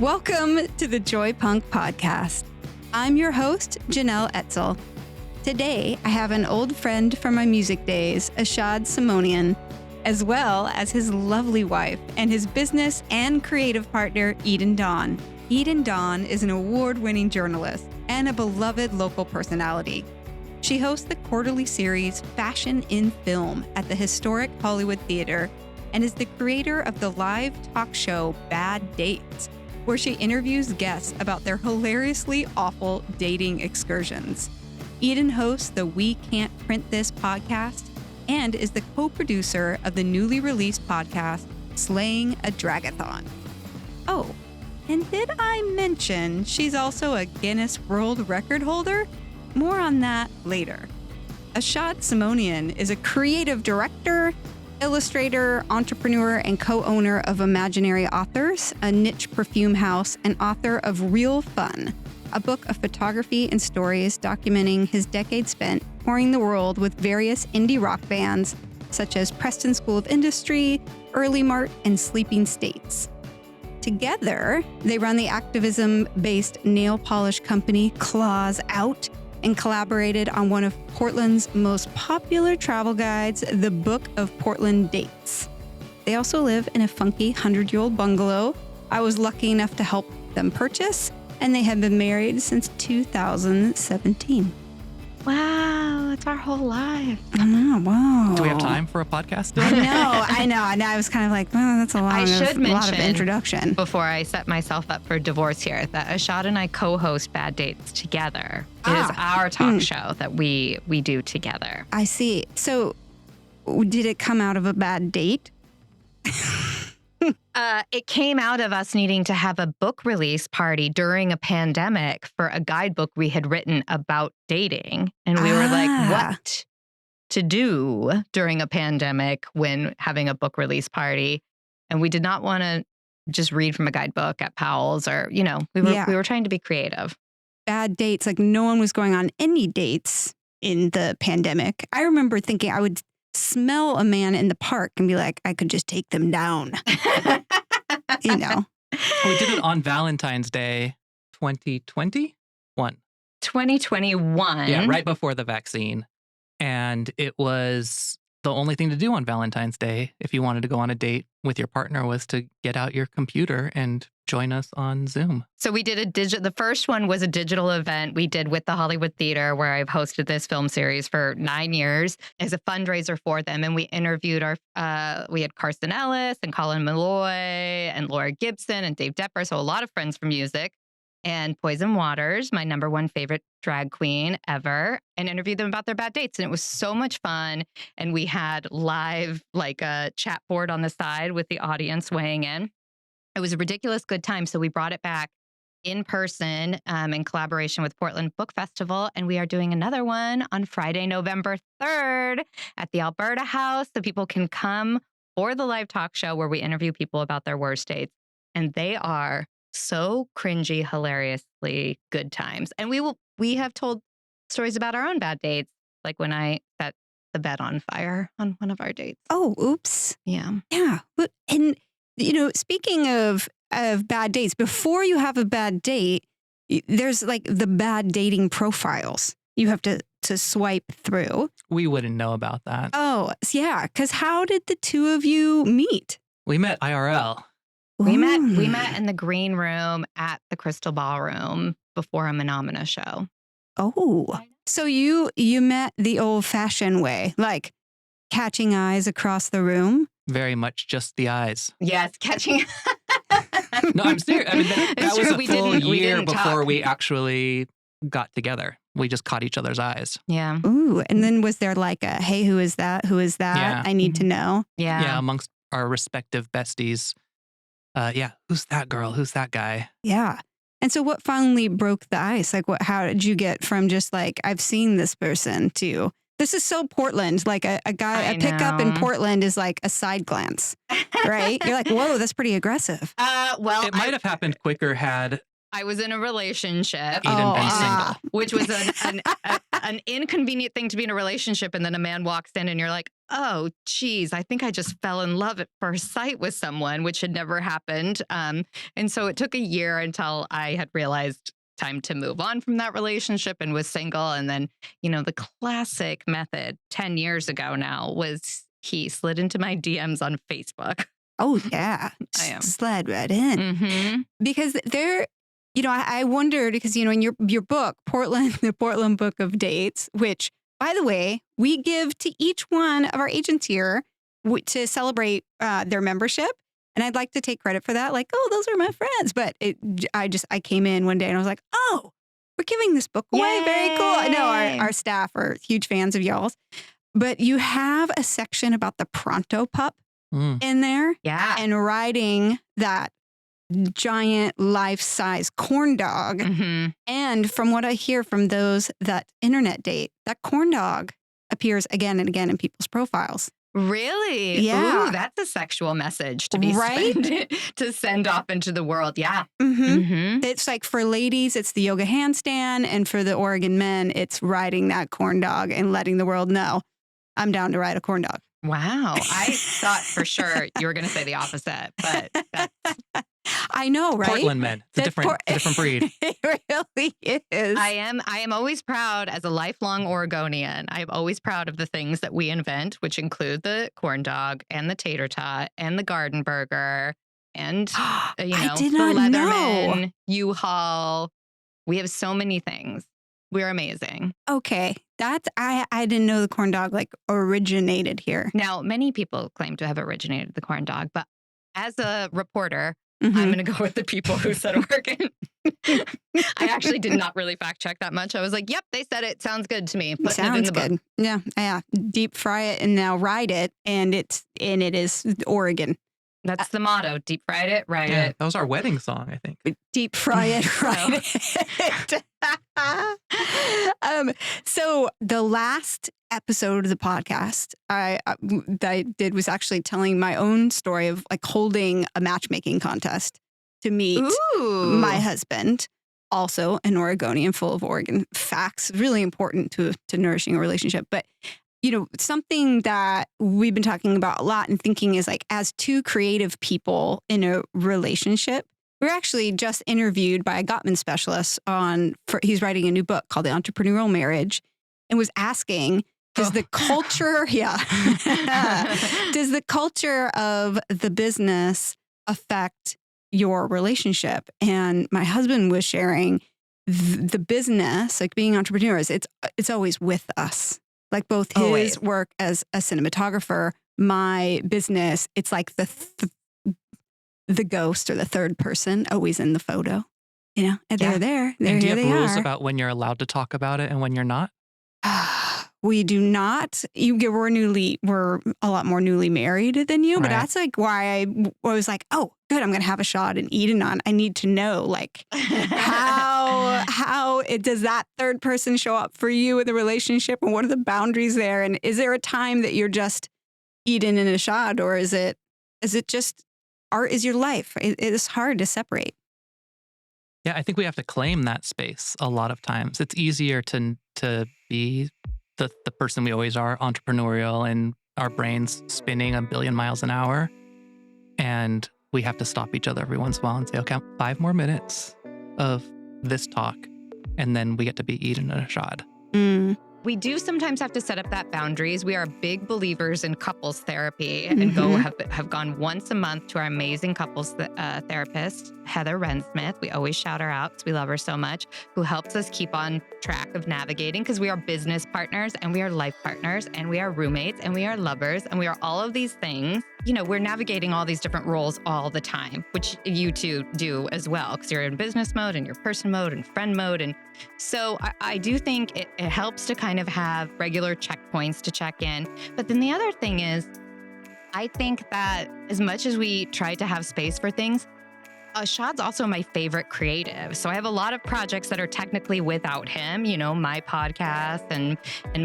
Welcome to the Joypunk podcast. I'm your host, Jenelle Etzel. Today, I have an old friend from my music days, Ashod Simonian, as well as his lovely wife and his business and creative partner, Eden Dawn. Eden Dawn is an award-winning journalist and a beloved local personality. She hosts the quarterly series Fashion in Film at the historic Hollywood Theater and is the creator of the live talk show Bad Dates, where she interviews guests about their hilariously awful dating excursions. Eden hosts the We Can't Print This podcast and is the co-producer of the newly released podcast Slaying a Drag-A-Thon. Oh, and did I mention she's also a Guinness World Record holder? More on that later. Ashad Simonian is a creative director, illustrator, entrepreneur, and co-owner of Imaginary Authors, a niche perfume house, and author of Real Fun, a book of photography and stories documenting his decade spent touring the world with various indie rock bands such as Preston School of Industry, Early Mart, and Sleeping States. Together, they run the activism-based nail polish company Claws Out, and collaborated on one of Portland's most popular travel guides, The Book of Portland Dates. They also live in a funky 100-year-old bungalow I was lucky enough to help them purchase, and they have been married since 2017. Wow, it's our whole life. I know, wow. Do we have time for a podcast? I know. And I was kind of like, oh, that's a lot of introduction. Before I set myself up for divorce here, that Ashad and I co-host Bad Dates together. It is our talk show that we do together. I see. So did it come out of a bad date? It came out of us needing to have a book release party during a pandemic for a guidebook we had written about dating. And we were like, what to do during a pandemic when having a book release party? And we did not want to just read from a guidebook at Powell's or, we were trying to be creative. Bad dates, like no one was going on any dates in the pandemic. I remember thinking I would smell a man in the park and be like, I could just take them down. We did it on Valentine's Day 2021. 2021. Yeah, right before the vaccine. And it was the only thing to do on Valentine's Day if you wanted to go on a date with your partner was to get out your computer and join us on Zoom. So we did the first one was a digital event we did with the Hollywood Theater, where I've hosted this film series for 9 years as a fundraiser for them. And we interviewed we had Carson Ellis and Colin Malloy and Laura Gibson and Dave Depper. So a lot of friends from music, and Poison Waters, my number one favorite drag queen ever, and interviewed them about their bad dates. And it was so much fun. And we had live, like a chat board on the side with the audience weighing in. It was a ridiculous good time. So we brought it back in person in collaboration with Portland Book Festival. And we are doing another one on Friday, November 3rd at the Alberta House. So people can come for the live talk show where we interview people about their worst dates. And they are so cringy, hilariously good times. And we have told stories about our own bad dates, like when I set the bed on fire on one of our dates. Oh, oops. Yeah. Yeah. And, speaking of bad dates, before you have a bad date, there's like the bad dating profiles you have to swipe through. We wouldn't know about that. Oh, yeah. Because how did the two of you meet? We met IRL. We met in the green room at the Crystal Ballroom before a Menomina show. Oh, so you met the old-fashioned way, like catching eyes across the room? Very much just the eyes. Yes, catching. No, I'm serious. I mean, that was true. a full year before talk. we actually got together. We just caught each other's eyes. Yeah. Ooh, and then was there like a, hey, who is that? Who is that? Yeah. I need to know. Yeah. Yeah, amongst our respective besties. Who's that girl? Who's that guy? Yeah. And so what finally broke the ice? Like how did you get from just like, I've seen this person to, this is so Portland, like a pickup in Portland is like a side glance, right? You're like, whoa, that's pretty aggressive. Well, It might have happened quicker had I was in a relationship, Eden been single. which was an inconvenient thing to be in a relationship. And then a man walks in and you're like, oh, geez, I think I just fell in love at first sight with someone, which had never happened. And so it took a year until I had realized time to move on from that relationship and was single. And then, the classic method 10 years ago now was he slid into my DMs on Facebook. Oh, yeah. I am. Slid right in. Mm-hmm. Because there, I wondered because, in your book, the Portland Book of Dates, which, by the way, we give to each one of our agents here to celebrate their membership. And I'd like to take credit for that. Like, oh, those are my friends. But I came in one day and I was like, oh, we're giving this book away. Yay. Very cool. I know our staff are huge fans of y'all's. But you have a section about the Pronto pup in there. Yeah. And riding that giant life-size corn dog. Mm-hmm. And from what I hear from those that internet date, that corn dog appears again and again in people's profiles. Really? Yeah. Ooh, that's a sexual message to be to send off into the world. Yeah. Mm-hmm. Mm-hmm. It's like for ladies, it's the yoga handstand. And for the Oregon men, it's riding that corn dog and letting the world know, I'm down to ride a corn dog. Wow. I thought for sure you were going to say the opposite, but that's... I know, right? Portland men. It's a different breed. It really is. I am always proud as a lifelong Oregonian. I'm always proud of the things that we invent, which include the corn dog and the tater tot and the garden burger and, I did the not Leatherman, know. U-Haul. We have so many things. We're amazing. Okay. I didn't know the corn dog originated here. Now, many people claim to have originated the corn dog, but as a reporter, Mm-hmm. I'm going to go with the people who said Oregon. I actually did not really fact check that much. I was like, yep, they said it. Sounds good to me. Putting it in the good. book. Yeah. Deep fry it and now ride it. And it is Oregon. That's the motto. Deep fried it, ride it. That was our wedding song, I think. Deep fry it, ride it. So the last episode of the podcast that I did was actually telling my own story of holding a matchmaking contest to meet my husband, also an Oregonian, full of Oregon facts, really important to nourishing a relationship. But something that we've been talking about a lot and thinking is as two creative people in a relationship. We were actually just interviewed by a Gottman specialist he's writing a new book called The Entrepreneurial Marriage, and was asking, does the culture, does the culture of the business affect your relationship? And my husband was sharing the business, being entrepreneurs, it's always with us. Both his work as a cinematographer, my business, it's the ghost or the third person always in the photo, and they're there. And do you have rules about when you're allowed to talk about it and when you're not? We do not. We're a lot more newly married than you, but that's why I was like, oh, good, I'm going to have Ashad and Eden on. I need to know how does that third person show up for you in the relationship, and what are the boundaries there? And is there a time that you're just Eden and Ashad, or is it just art is your life? It is hard to separate. Yeah, I think we have to claim that space a lot of times. It's easier to be the person we always are, entrepreneurial, and our brains spinning a billion miles an hour. And we have to stop each other every once in a while and say, okay, 5 more minutes of this talk. And then we get to be Eden and Ashad. Mm. We do sometimes have to set up that boundaries. We are big believers in couples therapy and have gone once a month to our amazing couples therapist, Heather Rensmith. We always shout her out because we love her so much, who helps us keep on track of navigating, because we are business partners and we are life partners and we are roommates and we are lovers and we are all of these things. We're navigating all these different roles all the time, which you two do as well, because you're in business mode and you're person mode and friend mode. And so I do think it helps to kind of have regular checkpoints to check in. But then the other thing is, I think that as much as we try to have space for things, Ashad's also my favorite creative. So I have a lot of projects that are technically without him, my podcast and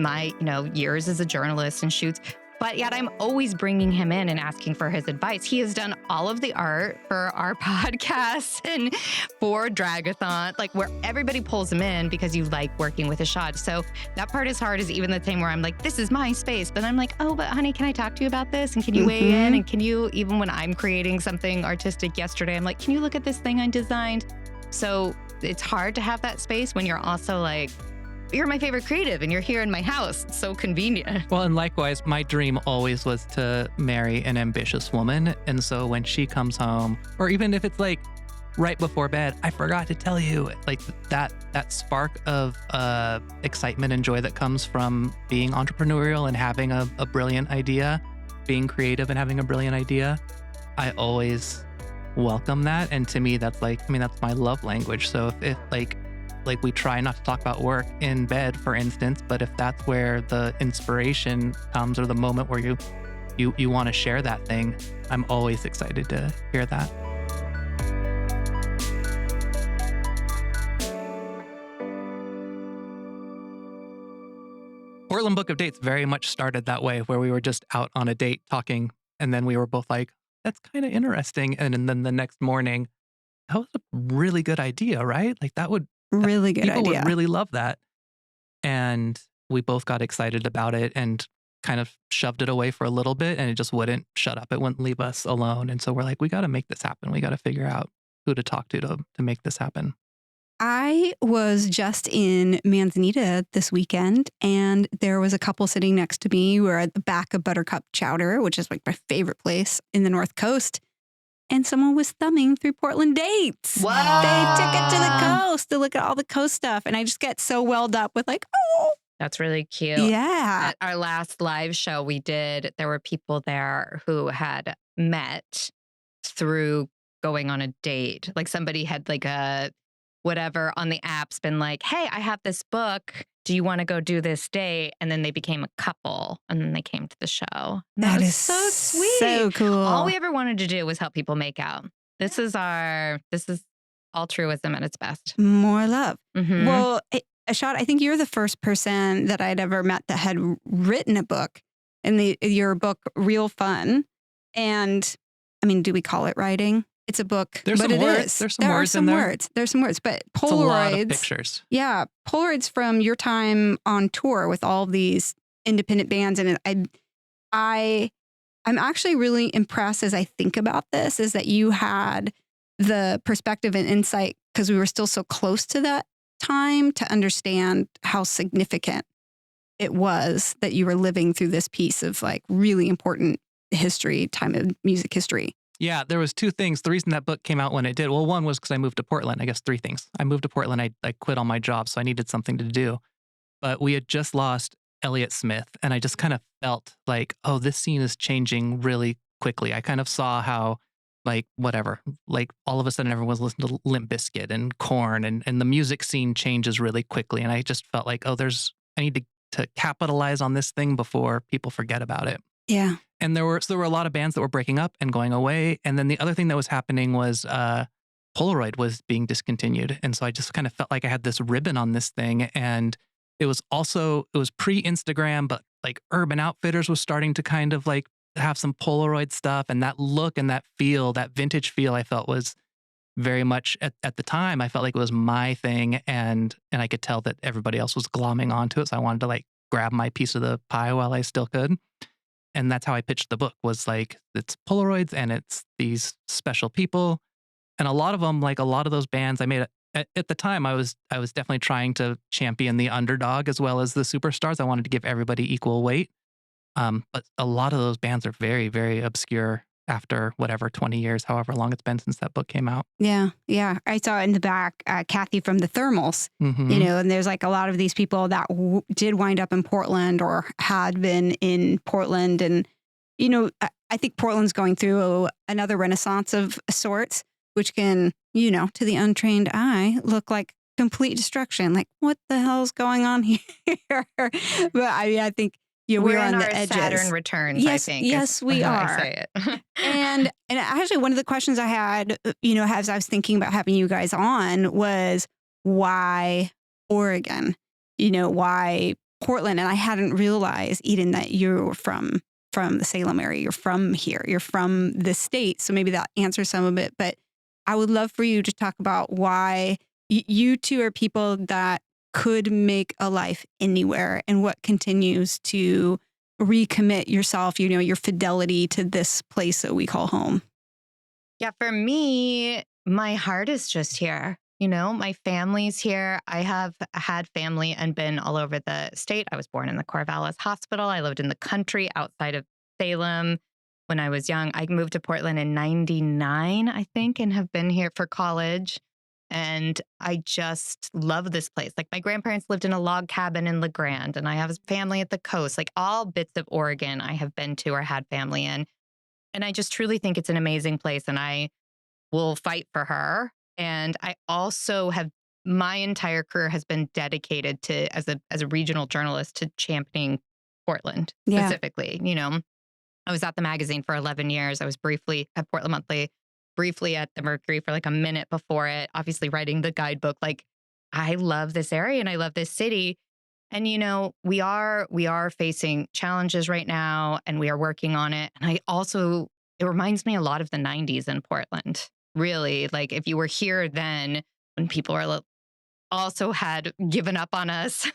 my, years as a journalist and shoots. but yet I'm always bringing him in and asking for his advice. He has done all of the art for our podcast and for Drag-A-Thon, like where everybody pulls him in because you like working with Ashad. So that part is hard, is even the time where I'm like, this is my space. But I'm like, oh, but honey, can I talk to you about this? And can you weigh in? And can you, even when I'm creating something artistic yesterday, I'm like, can you look at this thing I designed? So it's hard to have that space when you're also like, you're my favorite creative and you're here in my house. It's so convenient. Well, and likewise, my dream always was to marry an ambitious woman. And so when she comes home, or even if it's like right before bed, I forgot to tell you, like that spark of excitement and joy that comes from being entrepreneurial and having a brilliant idea, being creative and having a brilliant idea, I always welcome that. And to me, that's like, I mean, that's my love language. So if like we try not to talk about work in bed, for instance, but if that's where the inspiration comes or the moment where you want to share that thing, I'm always excited to hear that. Portland Book of Dates very much started that way, where we were just out on a date talking, and then we were both like, that's kind of interesting. And then the next morning, that was a really good idea, right? Like Really good people idea. would really love that. And we both got excited about it and kind of shoved it away for a little bit, and it just wouldn't shut up. It wouldn't leave us alone. And so we're like, we got to make this happen. We got to figure out who to talk to make this happen. I was just in Manzanita this weekend, and there was a couple sitting next to me. We were at the back of Buttercup Chowder, which is like my favorite place in the North Coast. And someone was thumbing through Portland Dates. Wow. They took it to the coast to look at all the coast stuff. And I just get so welled up with like, oh. That's really cute. Yeah. At our last live show we did, there were people there who had met through going on a date. Like somebody had like a whatever on the apps been like, hey, I have this book. Do you want to go do this date? And then they became a couple, and then they came to the show. And That was is so sweet. So cool. All we ever wanted to do was help people make out. This is altruism at its best. More love. Mhm. Well, Ashad, I think you're the first person that I'd ever met that had written a book, and your book, Real Fun. And I mean, do we call it writing? It's a book, There's but some it words. is. There's some there words are some in there. words. There's some words, but It's a lot of Polaroids. pictures. Yeah, Polaroids from your time on tour with all these independent bands, and I'm actually really impressed as I think about this, is that you had the perspective and insight, because we were still so close to that time, to understand how significant it was that you were living through this piece of like really important history, time of music history. Yeah, there was two things. The reason that book came out when it did, well, one was because I moved to Portland. I guess three things. I moved to Portland. I quit all my jobs, so I needed something to do. But we had just lost Elliott Smith, and I just kind of felt like, oh, this scene is changing really quickly. I kind of saw how, like, whatever, like all of a sudden everyone was listening to Limp Bizkit and Korn, and the music scene changes really quickly. And I just felt like, oh, I need to capitalize on this thing before people forget about it. Yeah. And there were a lot of bands that were breaking up and going away. And then the other thing that was happening was Polaroid was being discontinued. And so I just kind of felt like I had this ribbon on this thing. And it was pre-Instagram, but like Urban Outfitters was starting to kind of like have some Polaroid stuff. And that look and that feel, that vintage feel, I felt was very much at the time, I felt like it was my thing. And I could tell that everybody else was glomming onto it. So I wanted to like grab my piece of the pie while I still could. And that's how I pitched the book, was like, it's Polaroids and it's these special people. And a lot of them, like a lot of those bands I made at the time, I was definitely trying to champion the underdog as well as the superstars. I wanted to give everybody equal weight. But a lot of those bands are very, very obscure after 20 years, however long it's been since that book came out. Yeah. Yeah. I saw in the back, Kathy from the Thermals, Mm-hmm. and there's like a lot of these people that did wind up in Portland or had been in Portland. And, I think Portland's going through another renaissance of sorts, which can, to the untrained eye, look like complete destruction. Like, what the hell's going on here? But I think, we're on in the our edges. Saturn returns, Yes, I think. yes, we how are. I say it. And actually, one of the questions I had, as I was thinking about having you guys on, was why Oregon? Why Portland? And I hadn't realized, Eden, that you were from from the Salem area. You're from here. You're from the state. So maybe that answers some of it. But I would love for you to talk about why you two are people that could make a life anywhere and what continues to recommit yourself, your fidelity to this place that we call home. Yeah, for me, my heart is just here. My family's here. I have had family and been all over the state. I was born in the Corvallis Hospital. I lived in the country outside of Salem when I was young. I moved to Portland in 99, I think, and have been here for college. And I just love this place. Like my grandparents lived in a log cabin in La Grande, and I have family at the coast. Like all bits of Oregon I have been to or had family in. And I just truly think it's an amazing place, and I will fight for her. And I also have, my entire career has been dedicated to, as a regional journalist, to championing Portland specifically. I was at the magazine for 11 years. I was briefly at Portland Monthly, briefly at the Mercury for like a minute before it, obviously writing the guidebook. Like, I love this area and I love this city. And, we are facing challenges right now, and we are working on it. And it reminds me a lot of the 90s in Portland. Really, like if you were here then, when people are also had given up on us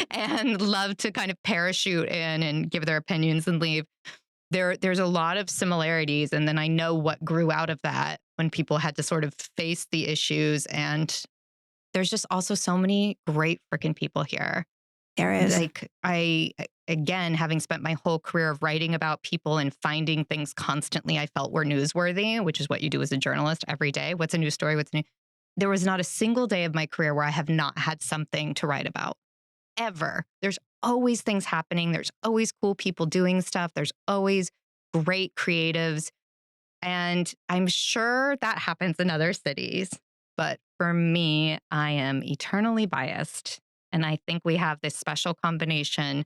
and loved to kind of parachute in and give their opinions and leave. There's a lot of similarities. And then I know what grew out of that when people had to sort of face the issues. And there's just also so many great freaking people here. There is. Like again, having spent my whole career of writing about people and finding things constantly I felt were newsworthy, which is what you do as a journalist every day. What's a news story? There was not a single day of my career where I have not had something to write about, ever. There's always things happening. There's always cool people doing stuff. There's always great creatives. And I'm sure that happens in other cities. But for me, I am eternally biased. And I think we have this special combination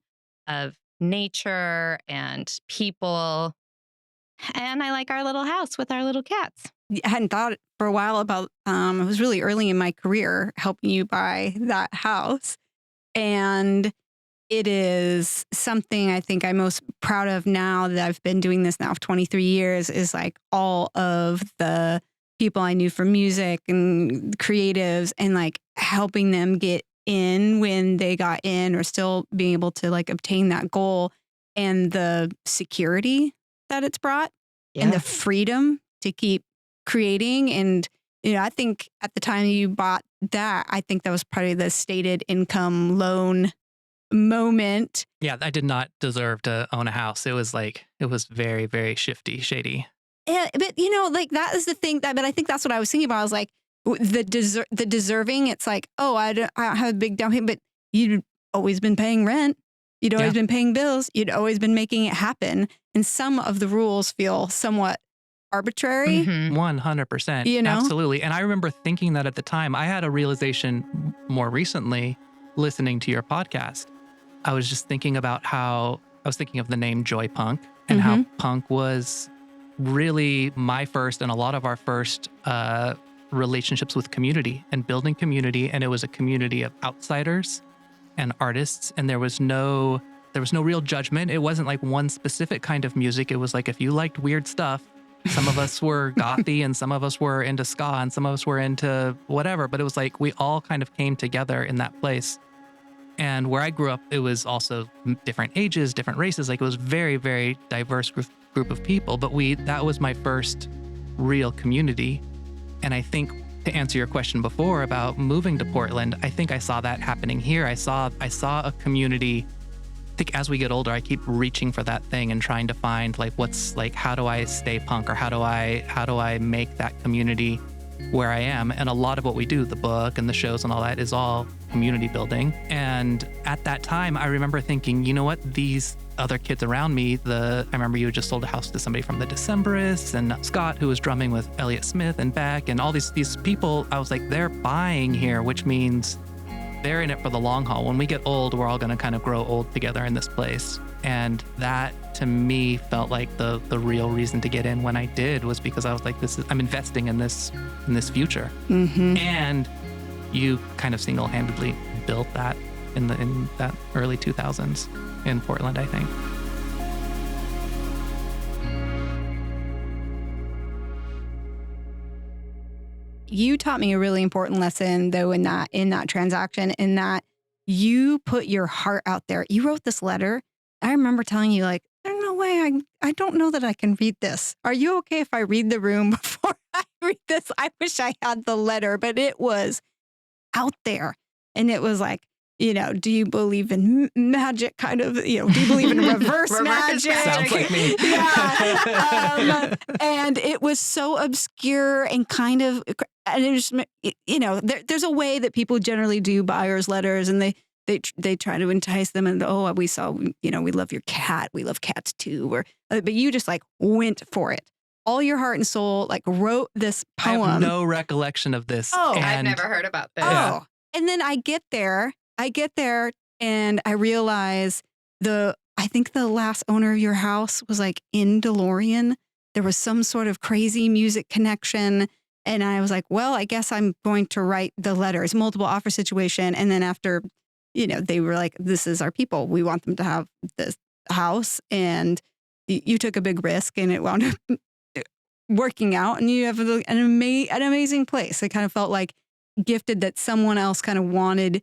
of nature and people. And I like our little house with our little cats. I hadn't thought for a while about, it was really early in my career helping you buy that house. And it is something I think I'm most proud of now that I've been doing this now for 23 years is like all of the people I knew from music and creatives and like helping them get in when they got in or still being able to like obtain that goal and the security that it's brought and the freedom to keep creating. And, I think at the time you bought that, I think that was probably the stated income loan moment. Yeah, I did not deserve to own a house. It was very, very shady. Yeah, but like that is the thing but I think that's what I was thinking about. I was like, the deserving, it's like, oh, I don't have a big down payment, but you'd always been paying rent. You'd always been paying bills. You'd always been making it happen. And some of the rules feel somewhat arbitrary. 100%. Absolutely. And I remember thinking that at the time. I had a realization more recently listening to your podcast. I was just thinking about how I was thinking of the name Joypunk and how punk was really my first and a lot of our first relationships with community and building community. And it was a community of outsiders and artists. And there was no real judgment. It wasn't like one specific kind of music. It was like, if you liked weird stuff, some of us were gothy and some of us were into ska and some of us were into whatever. But it was like, we all kind of came together in that place. And where I grew up, it was also different ages, different races. Like it was very, very diverse group of people. But that was my first real community. And I think to answer your question before about moving to Portland, I think I saw that happening here. I saw a community. I think as we get older, I keep reaching for that thing and trying to find like what's like, how do I stay punk, or how do I make that community where I am? And a lot of what we do, the book and the shows and all that, is all community building. And at that time, I remember thinking, you know what, these other kids around me, I remember you had just sold a house to somebody from the Decemberists, and Scott, who was drumming with Elliott Smith and Beck, and all these people, I was like, they're buying here, which means they're in it for the long haul. When we get old, we're all going to kind of grow old together in this place. And that to me felt like the real reason to get in when I did, was because I was like, I'm investing in this future. And you kind of single-handedly built that in that early 2000s in Portland, I think. you taught me a really important lesson though in that transaction, in that you put your heart out there. You wrote this letter. I remember telling you, like, there's no way I don't know that I can read this. Are you okay if I read the room before I read this? I wish I had the letter, but it was out there. And it was like, do you believe in magic? Kind of, do you believe in reverse magic? Sounds like me. Yeah. And it was so obscure and kind of, and it was, there's a way that people generally do buyer's letters, and they try to entice them, and we saw, we love your cat. We love cats too. But you just like went for it. All your heart and soul, like wrote this poem. I have no recollection of this. Oh, I've never heard about this. Oh, and then I get there and I realize I think the last owner of your house was like in DeLorean. There was some sort of crazy music connection. And I was like, well, I guess I'm going to write the letter. It's a multiple offer situation. And then after, they were like, this is our people. We want them to have this house. And you took a big risk, and it wound up working out. And you have an amazing place. It kind of felt like gifted that someone else kind of wanted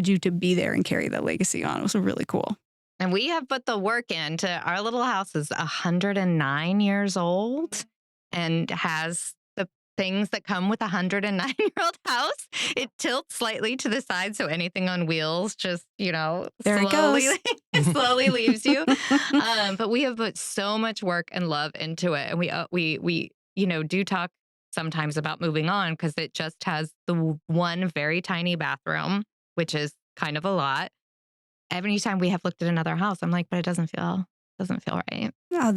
you to be there and carry that legacy on. It was really cool. And we have put the work into our little house is 109 years old and has the things that come with a 109-year-old house. It tilts slightly to the side, so anything on wheels just, there slowly, it goes. slowly leaves you. But we have put so much work and love into it. And we do talk sometimes about moving on, because it just has the one very tiny bathroom, which is kind of a lot. Every time we have looked at another house, I'm like, but it doesn't feel right. No,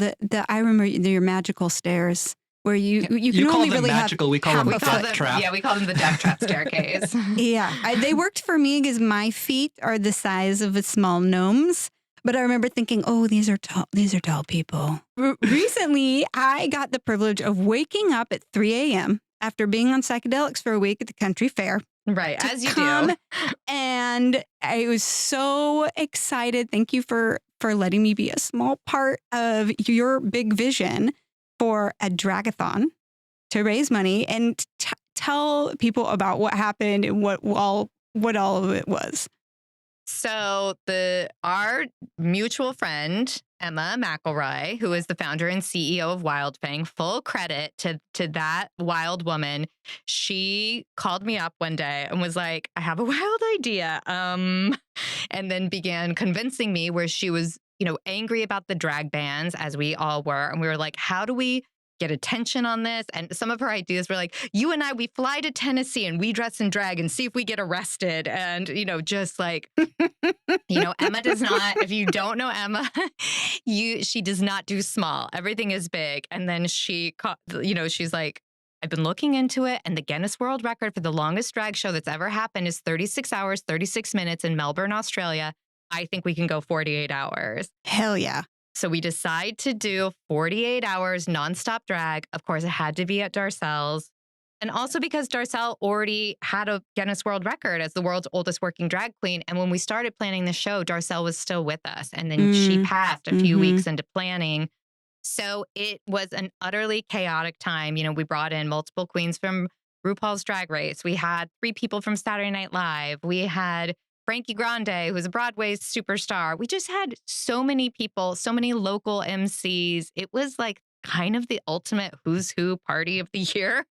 I remember your magical stairs where you can call only them really magical. We call them death trap. Yeah, we call them the death trap staircase. Yeah, they worked for me because my feet are the size of a small gnome's. But I remember thinking, these are tall people. Recently, I got the privilege of waking up at 3 a.m. after being on psychedelics for a week at the country fair. Right, as you do. And I was so excited. Thank you for letting me be a small part of your big vision for a Drag-A-Thon to raise money and tell people about what happened and what all of it was. So our mutual friend, Emma McElroy, who is the founder and CEO of Wildfang, full credit to that wild woman. She called me up one day and was like, I have a wild idea. And then began convincing me, where she was, angry about the drag bans, as we all were. And we were like, how do we get attention on this? And some of her ideas were like, you and I, we fly to Tennessee and we dress in drag and see if we get arrested. And, just like, Emma does not, if you don't know Emma, she does not do small. Everything is big. And then she's like, I've been looking into it, and the Guinness World Record for the longest drag show that's ever happened is 36 hours, 36 minutes in Melbourne, Australia. I think we can go 48 hours. Hell yeah. So we decide to do 48 hours nonstop drag. Of course, it had to be at Darcelle's. And also because Darcelle already had a Guinness World Record as the world's oldest working drag queen. And when we started planning the show, Darcelle was still with us. And then she passed a few weeks into planning. So it was an utterly chaotic time. We brought in multiple queens from RuPaul's Drag Race. We had 3 people from Saturday Night Live. We had Frankie Grande, who's a Broadway superstar. We just had so many people, so many local MCs. It was like kind of the ultimate who's who party of the year.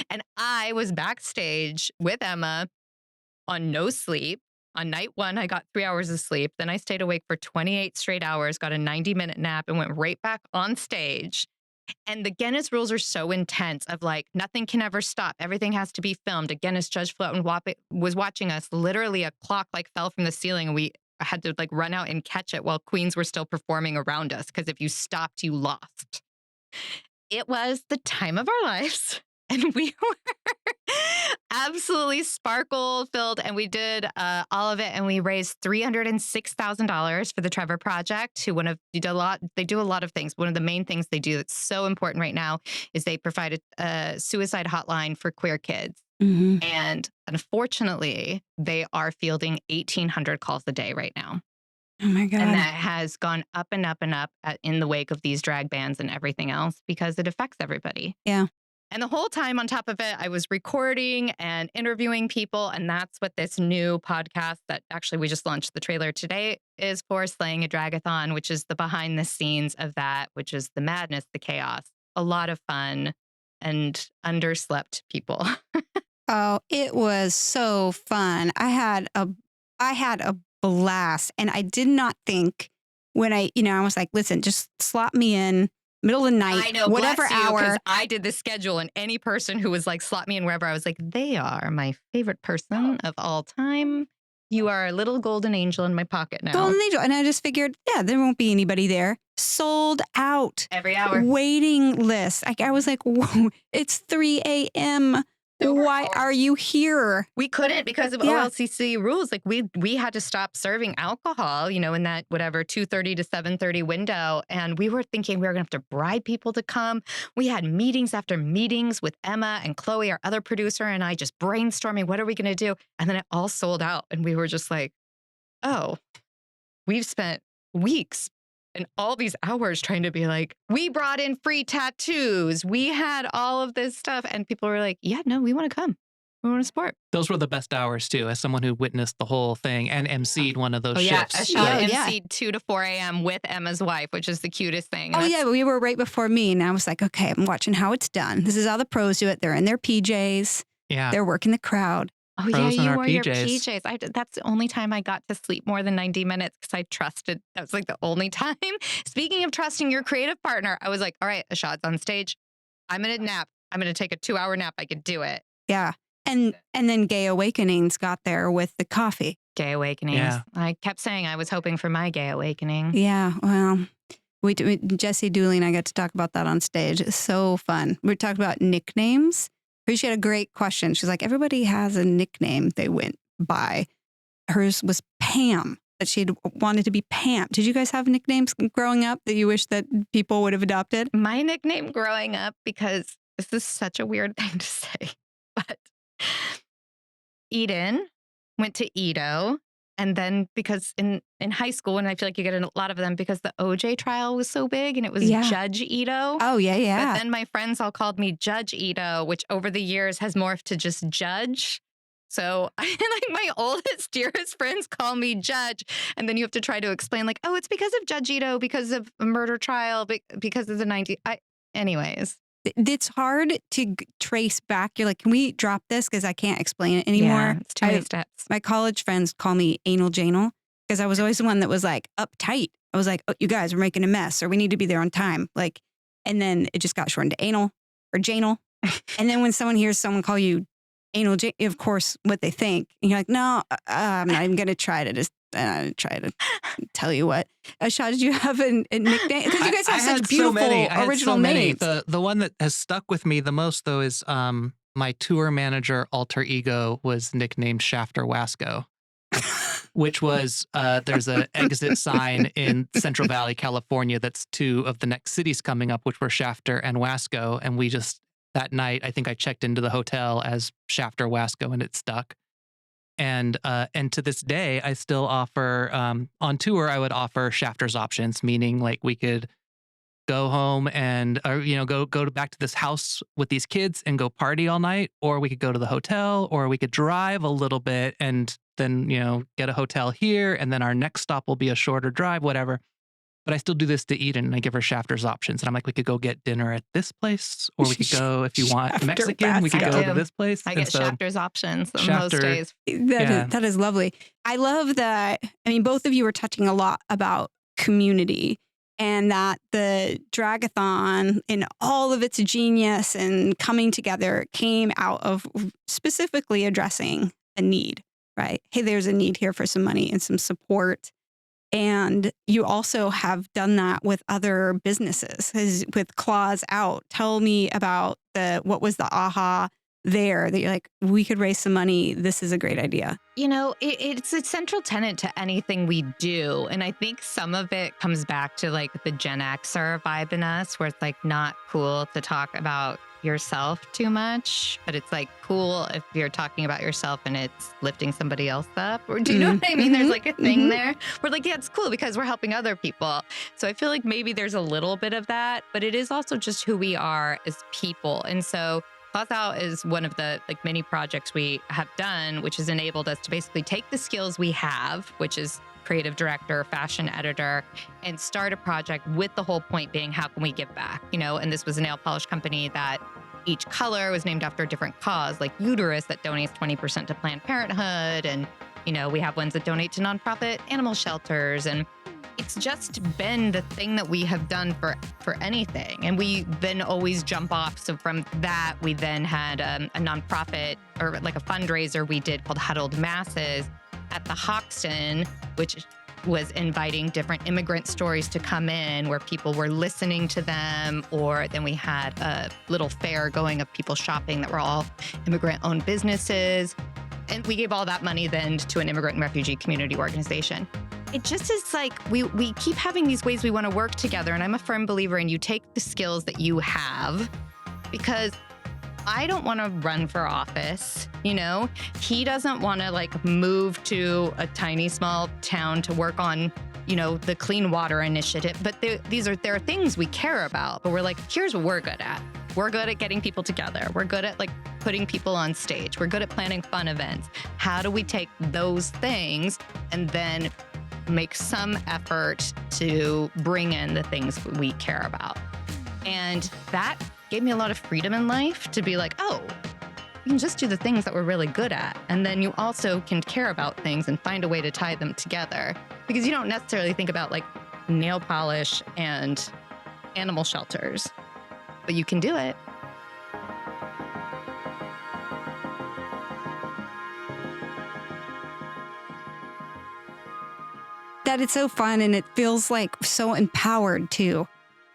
And I was backstage with Emma on no sleep. On night 1, I got 3 hours of sleep. Then I stayed awake for 28 straight hours, got a 90-minute nap, and went right back on stage. And the Guinness rules are so intense of like, nothing can ever stop. Everything has to be filmed. A Guinness judge was watching us. Literally a clock like fell from the ceiling, and we had to like run out and catch it while queens were still performing around us. Because if you stopped, you lost. It was the time of our lives. And we were absolutely sparkle filled. And we did all of it. And we raised $306,000 for the Trevor Project, who they do a lot of things. One of the main things they do that's so important right now is they provide a suicide hotline for queer kids. Mm-hmm. And unfortunately, they are fielding 1,800 calls a day right now. Oh my God. And that has gone up and up and up in the wake of these drag bans and everything else, because it affects everybody. Yeah. And the whole time on top of it, I was recording and interviewing people. And that's what this new podcast that actually we just launched the trailer today is for, Slaying a Drag-A-Thon, which is the behind the scenes of that, which is the madness, the chaos, a lot of fun and underslept people. Oh, it was so fun. I had a blast, and I did not think when I was like, listen, just slot me in middle of the night, I know, whatever bless you, hour. 'cause I did the schedule, and any person who was like, slot me in wherever, I was like, they are my favorite person of all time. You are a little golden angel in my pocket now. Golden Angel. And I just figured, yeah, there won't be anybody there. Sold out. Every hour. Waiting list. Like, I was like, whoa, it's 3 a.m. Why are you here? We couldn't because of OLCC rules. Like we had to stop serving alcohol, in that whatever 2:30 to 7:30 window. And we were thinking we were gonna have to bribe people to come. We had meetings after meetings with Emma and Chloe, our other producer, and I just brainstorming, what are we gonna do? And then it all sold out. And we were just like, oh, we've spent weeks and all these hours trying to be like, we brought in free tattoos. We had all of this stuff. And people were like, yeah, no, we want to come. We want to support. Those were the best hours, too, as someone who witnessed the whole thing and emceed one of those shifts. Ashad emceed 2 to 4 a.m. with Emma's wife, which is the cutest thing. Yeah, we were right before me. And I was like, okay, I'm watching how it's done. This is how the pros do it. They're in their PJs. Yeah. They're working the crowd. Oh, Pros yeah, you in our wore your PJs. PJs. That's the only time I got to sleep more than 90 minutes because I trusted. That was like the only time. Speaking of trusting your creative partner, I was like, all right, Ashad's on stage. I'm going to nap. I'm going to take a 2-hour nap. I could do it. Yeah. And then Gay Awakenings got there with the coffee. Gay Awakenings. Yeah. I kept saying I was hoping for my gay awakening. Yeah, well, Jessie Dooley and I got to talk about that on stage. It's so fun. We talked about nicknames. She had a great question. She's like, everybody has a nickname they went by. Hers was Pam, that she had wanted to be Pam. Did you guys have nicknames growing up that you wish that people would have adopted? My nickname growing up, because this is such a weird thing to say, but Eden went to Edo. And then because in high school, and I feel like you get a lot of them because the OJ trial was so big and it was Judge Ito. Oh, yeah. But then my friends all called me Judge Ito, which over the years has morphed to just Judge. So like my oldest, dearest friends call me Judge. And then you have to try to explain like, oh, it's because of Judge Ito, because of a murder trial, because of the 90s. Anyways. It's hard to trace back. You're like, can we drop this? Because I can't explain it anymore. Yeah, it's too many steps. My college friends call me Anal Janel because I was always the one that was like uptight. I was like, oh, you guys are making a mess or we need to be there on time. Like, and then it just got shortened to Anal or Janel. And then when someone hears someone call you Anal Janel, of course, what they think. And you're like, no, I'm not even going to try to just try to tell you what. Ashad, did you have a nickname? Because you guys have such beautiful original names. The one that has stuck with me the most, though, is my tour manager alter ego was nicknamed Shafter Wasco, which was there's an exit sign in Central Valley, California, that's 2 of the next cities coming up, which were Shafter and Wasco. And we just, that night, I think I checked into the hotel as Shafter Wasco and it stuck. And to this day, I still offer, on tour, I would offer Shafter's options, meaning like we could go home and, go back to this house with these kids and go party all night, or we could go to the hotel, or we could drive a little bit and then, get a hotel here. And then our next stop will be a shorter drive, whatever. But I still do this to Eden and I give her Shafter's options. And I'm like, we could go get dinner at this place, or we could go, if you want Mexican, we could go to this place. I get Shafter's options on most days. That is lovely. I love that. I mean, both of you were touching a lot about community and that the Drag-A-Thon in all of its genius and coming together came out of specifically addressing a need, right? Hey, there's a need here for some money and some support. And you also have done that with other businesses, with Claws Out. Tell me about what was the aha there that you're like, we could raise some money. This is a great idea. It's a central tenet to anything we do. And I think some of it comes back to like the Gen Xer vibe in us, where it's like not cool to talk about, yourself too much, but it's like cool if you're talking about yourself and it's lifting somebody else up. Or do you know what I mean? There's like a thing there. We're like, yeah, it's cool because we're helping other people. So I feel like maybe there's a little bit of that, but it is also just who we are as people. And so Cloth Out is one of the like many projects we have done, which has enabled us to basically take the skills we have, which is creative director, fashion editor, and start a project with the whole point being, how can we give back? You know, and this was a nail polish company that each color was named after a different cause, like Uterus that donates 20% to Planned Parenthood. And, you know, we have ones that donate to nonprofit animal shelters. And it's just been the thing that we have done for anything. And we then always jump off. So from that, we then had a nonprofit or like a fundraiser we did called Huddled Masses at the Hoxton, which was inviting different immigrant stories to come in where people were listening to them. Or then we had a little fair going of people shopping that were all immigrant-owned businesses. And we gave all that money then to an immigrant and refugee community organization. It just is like we keep having these ways we want to work together. And I'm a firm believer in you take the skills that you have, because I don't want to run for office, you know? He doesn't want to like move to a tiny small town to work on, you know, the clean water initiative. But there are things we care about, but we're like, here's what we're good at. We're good at getting people together. We're good at like putting people on stage. We're good at planning fun events. How do we take those things and then make some effort to bring in the things we care about? And that gave me a lot of freedom in life to be like, oh, you can just do the things that we're really good at. And then you also can care about things and find a way to tie them together. Because you don't necessarily think about like nail polish and animal shelters, but you can do it. That it's so fun and it feels like so empowered too.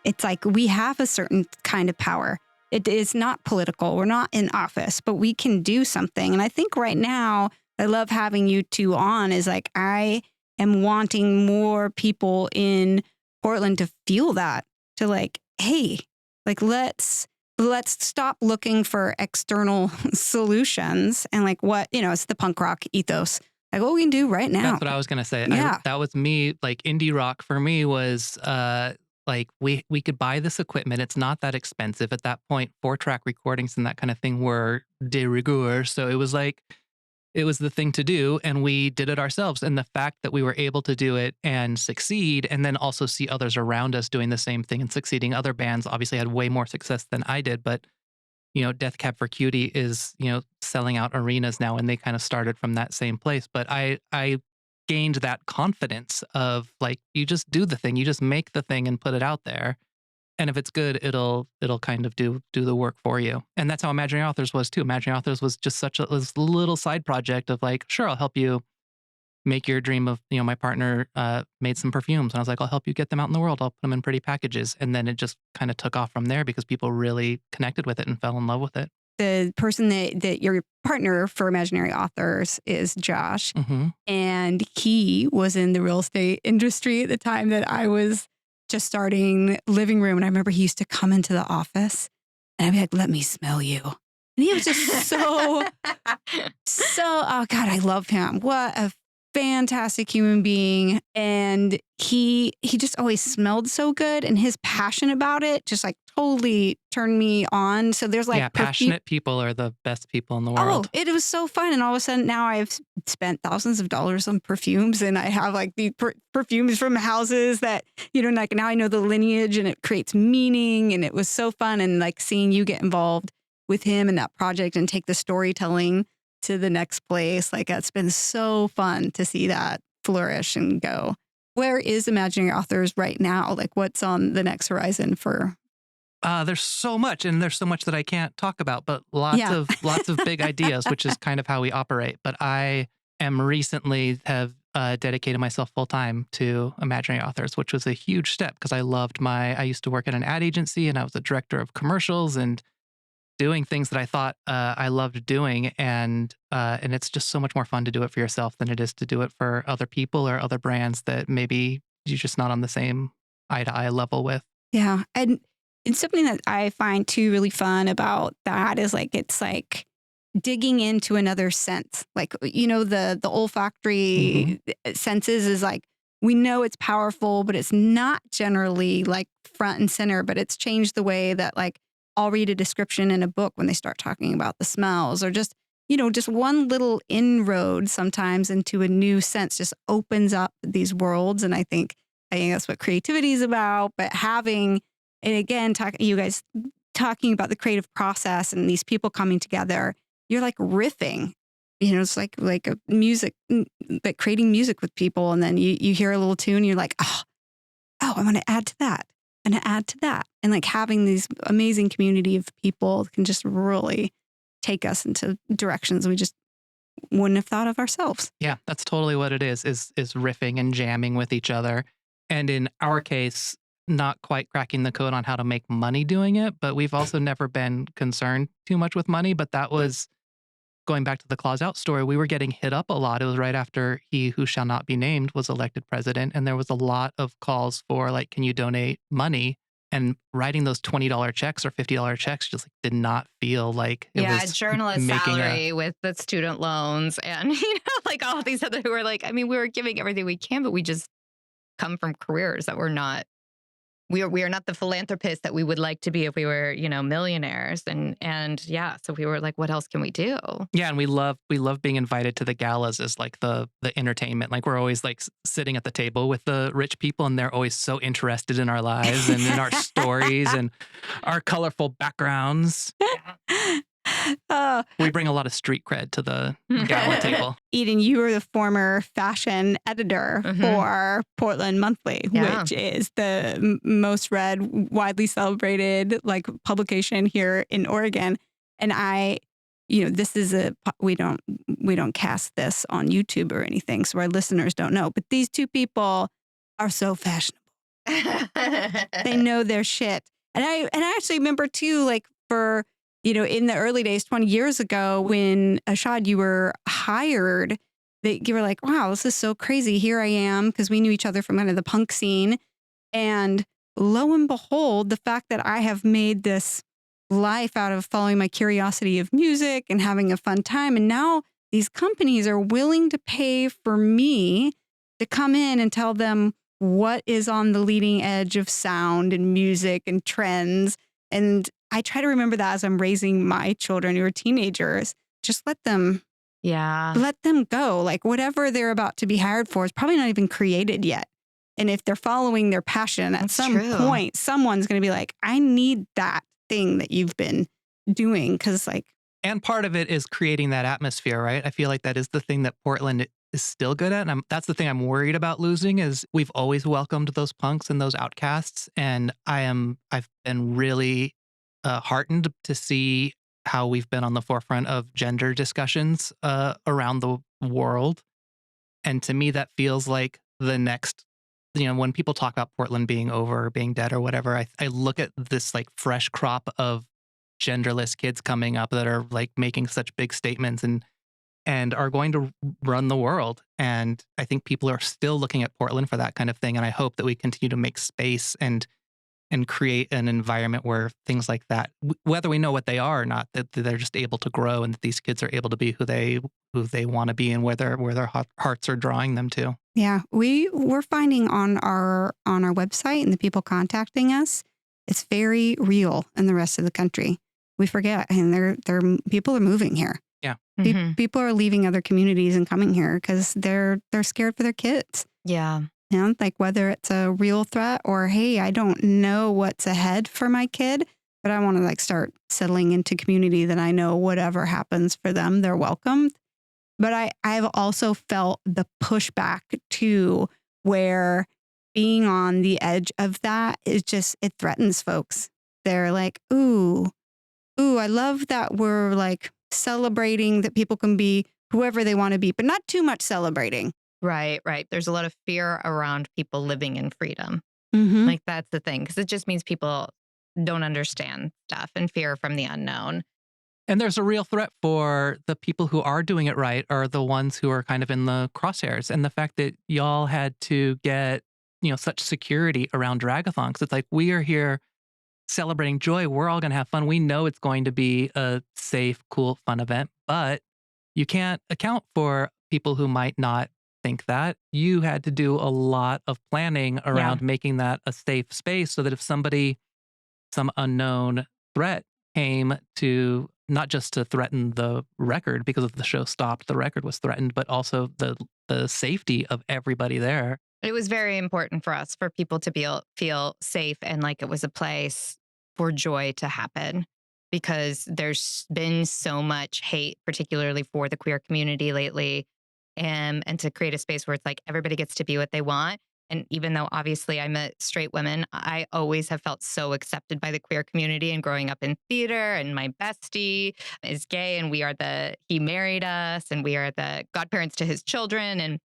It's like we have a certain kind of power. It is not political. We're not in office, but we can do something. And I think right now, I love having you two on is like, I am wanting more people in Portland to feel that, to like, hey, like, let's stop looking for external solutions and like what, you know, it's the punk rock ethos. Like what we can do right now. That's what I was going to say. Yeah. That was me. Like indie rock for me was like we could buy this equipment. It's not that expensive at that point. 4-track recordings and that kind of thing were de rigueur. So it was like, it was the thing to do. And we did it ourselves. And the fact that we were able to do it and succeed, and then also see others around us doing the same thing and succeeding. Other bands obviously had way more success than I did, but you know, Death Cab for Cutie is, you know, selling out arenas now, and they kind of started from that same place. But I gained that confidence of like, you just do the thing, you just make the thing and put it out there. And if it's good, it'll kind of do the work for you. And that's how Imaginary Authors was too. Imaginary Authors was just such a little side project of like, sure, I'll help you make your dream of, you know, my partner made some perfumes. And I was like, I'll help you get them out in the world. I'll put them in pretty packages. And then it just kind of took off from there because people really connected with it and fell in love with it. The person that your partner for Imaginary Authors is Josh. Mm-hmm. And he was in the real estate industry at the time that I was just starting Living Room. And I remember he used to come into the office and I'd be like, let me smell you. And he was just so, oh God, I love him. What a fantastic human being. And he just always smelled so good, and his passion about it just like totally turned me on. So there's like passionate people are the best people in the world. Oh, it was so fun. And all of a sudden now I've spent thousands of dollars on perfumes, and I have like the perfumes from houses that, you know, like now I know the lineage and it creates meaning. And it was so fun. And like seeing you get involved with him in that project and take the storytelling to the next place. Like it's been so fun to see that flourish and go. Where is Imaginary Authors right now? Like what's on the next horizon for? There's so much, and there's so much that I can't talk about, but lots of big ideas, which is kind of how we operate. But I am recently have dedicated myself full time to Imaginary Authors, which was a huge step because I used to work at an ad agency and I was a director of commercials and doing things that I thought I loved doing. And it's just so much more fun to do it for yourself than it is to do it for other people or other brands that maybe you're just not on the same eye-to-eye level with. Yeah. And And something that I find too really fun about that is like it's like digging into another sense. Like, the olfactory senses is like, we know it's powerful, but it's not generally like front and center, but it's changed the way that like I'll read a description in a book when they start talking about the smells, or just one little inroad sometimes into a new sense just opens up these worlds. And I think that's what creativity is about. But having, and again, you guys talking about the creative process and these people coming together, you're like riffing. It's like a music, but creating music with people. And then you hear a little tune, and you're like, oh, I want to add to that and add to that. And like having these amazing community of people can just really take us into directions we just wouldn't have thought of ourselves. Yeah, that's totally what it is riffing and jamming with each other. And in our case, not quite cracking the code on how to make money doing it, but we've also never been concerned too much with money. But that was going back to the Claws Out story. We were getting hit up a lot. It was right after he who shall not be named was elected president. And there was a lot of calls for like, can you donate money? And writing those $20 checks or $50 checks just like did not feel like it was journalist salary with the student loans and, like all these other who were like, I mean, we were giving everything we can, but we just come from careers that were not, we are not the philanthropists that we would like to be if we were, millionaires. And yeah, so we were like, what else can we do? Yeah, and we love being invited to the galas as like the entertainment. Like we're always like sitting at the table with the rich people, and they're always so interested in our lives and in our stories and our colorful backgrounds. We bring a lot of street cred to the gala table. Eden, you were the former fashion editor for Portland Monthly, which is the most read, widely celebrated like publication here in Oregon. And this is we don't cast this on YouTube or anything, so our listeners don't know. But these two people are so fashionable. They know their shit. And I actually remember too, like for in the early days, 20 years ago, when Ashad, you were hired, you were like, wow, this is so crazy. Here I am, because we knew each other from kind of the punk scene. And lo and behold, the fact that I have made this life out of following my curiosity of music and having a fun time. And now these companies are willing to pay for me to come in and tell them what is on the leading edge of sound and music and trends. And I try to remember that as I'm raising my children who are teenagers. Just let them go. Like whatever they're about to be hired for is probably not even created yet. And if they're following their passion, at some point, someone's going to be like, I need that thing that you've been doing. And part of it is creating that atmosphere, right? I feel like that is the thing that Portland is still good at. And that's the thing I'm worried about losing is we've always welcomed those punks and those outcasts. And I've been really heartened to see how we've been on the forefront of gender discussions around the world. And to me, that feels like the next, when people talk about Portland being over or being dead or whatever, I look at this like fresh crop of genderless kids coming up that are like making such big statements and are going to run the world. And I think people are still looking at Portland for that kind of thing. And I hope that we continue to make space and create an environment where things like that, whether we know what they are or not, that they're just able to grow and that these kids are able to be who they want to be and where their hearts are drawing them to. Yeah, we're finding on our website and the people contacting us, it's very real in the rest of the country. We forget, and people are moving here. Yeah, people are leaving other communities and coming here because they're scared for their kids. Yeah. Like whether it's a real threat or, hey, I don't know what's ahead for my kid, but I want to like start settling into community that I know whatever happens for them, they're welcomed. But I've also felt the pushback too, where being on the edge of that is just, it threatens folks. They're like, ooh, I love that we're like celebrating that people can be whoever they want to be, but not too much celebrating. Right. There's a lot of fear around people living in freedom. Like that's the thing, because it just means people don't understand stuff and fear from the unknown. And there's a real threat for the people who are doing it right are the ones who are kind of in the crosshairs. And the fact that y'all had to get, such security around Drag-A-Thon, because it's like we are here celebrating joy. We're all going to have fun. We know it's going to be a safe, cool, fun event, but you can't account for people who might not think that. You had to do a lot of planning around making that a safe space so that if some unknown threat came to not just to threaten the record because if the show stopped, the record was threatened, but also the safety of everybody there. It was very important for us for people to feel safe and like it was a place for joy to happen because there's been so much hate, particularly for the queer community lately. And to create a space where it's like everybody gets to be what they want. And even though obviously I'm a straight woman, I always have felt so accepted by the queer community and growing up in theater. And my bestie is gay and he married us and we are the godparents to his children. And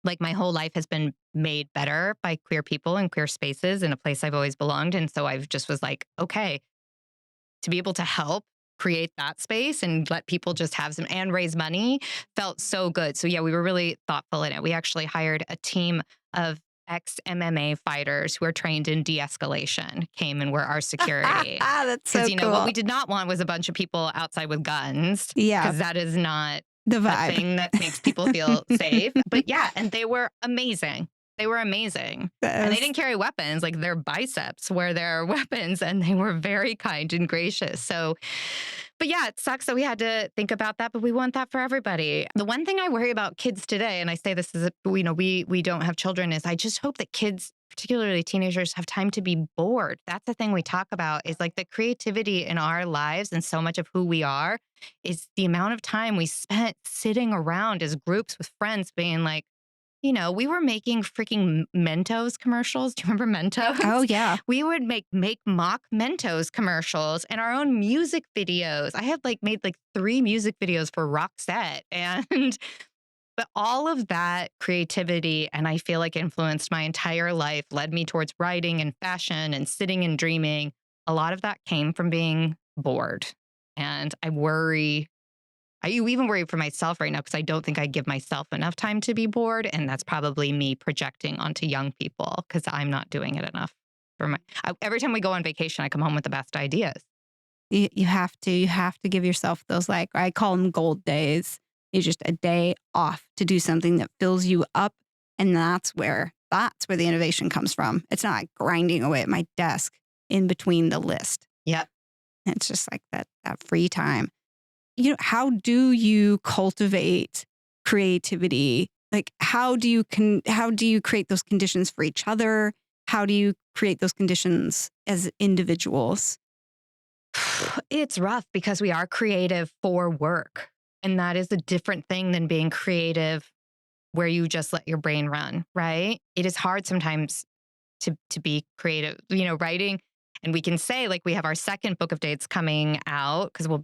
like my whole life has been made better by queer people and queer spaces in a place I've always belonged. And so I've just was like, okay, to be able to help create that space and let people just have some and raise money felt so good. So yeah, we were really thoughtful in it. We actually hired a team of ex-MMA fighters who are trained in de-escalation, came and were our security. That's so cool. What we did not want was a bunch of people outside with guns. Yeah. Because that is not the vibe thing that makes people feel safe. But yeah, and they were amazing. They were amazing. And they didn't carry weapons. Like their biceps were their weapons and they were very kind and gracious. So, but yeah, it sucks that we had to think about that, but we want that for everybody. The one thing I worry about kids today, and I say this is, we don't have children, is I just hope that kids, particularly teenagers, have time to be bored. That's the thing we talk about is like the creativity in our lives and so much of who we are is the amount of time we spent sitting around as groups with friends being like, we were making freaking Mentos commercials. Do you remember Mentos? Oh, yeah. We would make mock Mentos commercials and our own music videos. I had made 3 music videos for Roxette. But all of that creativity, and I feel like influenced my entire life, led me towards writing and fashion and sitting and dreaming. A lot of that came from being bored. And I even worry for myself right now because I don't think I give myself enough time to be bored. And that's probably me projecting onto young people because I'm not doing it enough. Every time we go on vacation, I come home with the best ideas. You have to give yourself those, I call them gold days. It's just a day off to do something that fills you up. And that's where the innovation comes from. It's not grinding away at my desk in between the list. Yep. It's just like that free time. How do you cultivate creativity? How do you create those conditions for each other? How do you create those conditions as individuals? It's rough because we are creative for work. And that is a different thing than being creative where you just let your brain run, right? It is hard sometimes to be creative, writing. And we can say we have our second book of dates coming out because we'll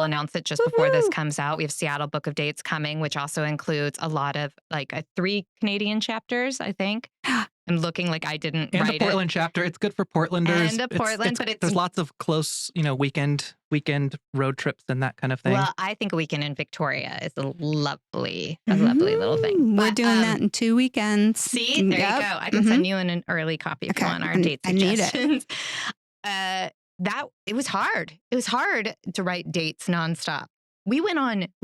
announce it just before this comes out. We have Seattle book of dates coming, which also includes a lot of 3 Canadian chapters, I think. I'm looking like I didn't and write the Portland chapter. It's good for Portlanders. And Portland, but there's lots of close, weekend road trips and that kind of thing. Well, I think a weekend in Victoria is a lovely little thing. We're doing that in 2 weekends. See, there you go. I can send you an early copy if you want our date suggestions. It was hard. It was hard to write dates nonstop. We